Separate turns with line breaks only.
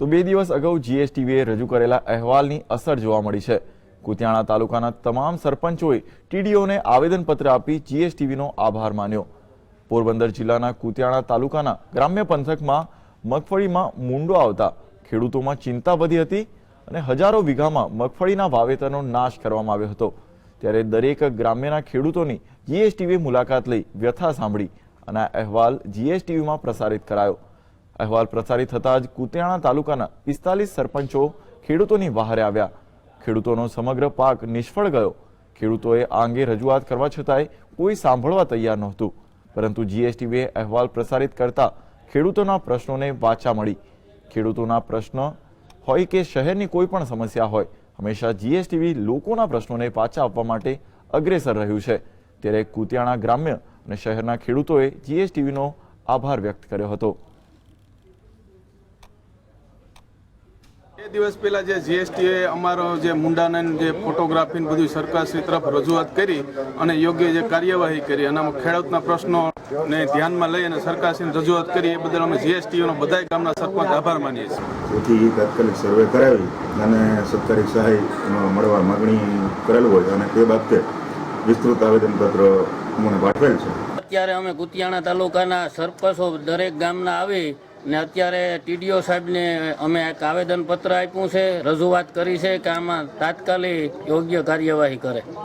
તો 2 દિવસ અગાઉ જીએસટીવીએ રજૂ કરેલા અહેવાલની અસર જોવા મળી છે। કુતિયાણા તાલુકાના તમામ સરપંચોએ ટીડીઓને આવેદનપત્ર આપી જીએસટીવીનો આભાર માન્યો। પોરબંદર જિલ્લાના કુતિયાણા તાલુકાના ગ્રામ્ય પંથકમાં મગફળીમાં મૂંડો આવતા ખેડૂતોમાં ચિંતા વધી હતી અને હજારો વીઘામાં મગફળીના વાવેતરનો નાશ કરવામાં આવ્યો હતો। ત્યારે દરેક ગ્રામ્યના ખેડૂતોની જીએસટીવીએ મુલાકાત લઈ વ્યથા સાંભળી અને અહેવાલ જીએસટીવીમાં પ્રસારિત કરાયો। અહેવાલ પ્રસારિત થતાં જ કુતિયાણા તાલુકાના 45 સરપંચો ખેડૂતોની વહારે આવ્યા। ખેડૂતોનો સમગ્ર પાક નિષ્ફળ ગયો। ખેડૂતોએ આ અંગે રજૂઆત કરવા છતાંય કોઈ સાંભળવા તૈયાર નહોતું, પરંતુ જીએસટીવીએ અહેવાલ પ્રસારિત કરતા ખેડૂતોના પ્રશ્નોને વાચા મળી। ખેડૂતોના પ્રશ્ન હોય કે શહેરની કોઈ પણ સમસ્યા હોય, હંમેશા જીએસટીવી લોકોના પ્રશ્નોને પાછા આપવા માટે અગ્રેસર રહ્યું છે। ત્યારે કુતિયાણા ગ્રામ્ય અને શહેરના ખેડૂતોએ જીએસટીવીનો આભાર વ્યક્ત કર્યો હતો।
દિવસ પહેલા જે જીએસટીએ અમારો જે મુંડાના જે ફોટોગ્રાફી બધું સરકારશ્રી તરફ રજૂઆત કરી અને યોગ્ય જે કાર્યવાહી કરી અને ખેડૂતના પ્રશ્નોને ધ્યાનમાં લઈ અને સરકારશ્રીને રજૂઆત કરી, એ બદલ અમે જીએસટીઓનો બધા ગામના સરપંચ આભાર માનીએ છીએ।
તેથી તાત્કાલિક સર્વે કરાવી અને સરકારી સહાય મળવા માગણી કરેલ હોય અને તે બાબતે વિસ્તૃત આવેદનપત્ર અમને પાઠવેલ છે।
અત્યારે અમે કુતિયાણા તાલુકાના સરપંચો દરેક ગામના આવી ને અત્યારે ટીડીઓ સાહેબને અમે એક આવેદનપત્ર આપ્યું છે, રજૂઆત કરી છે કે આમાં તાત્કાલિક યોગ્ય કાર્યવાહી કરે।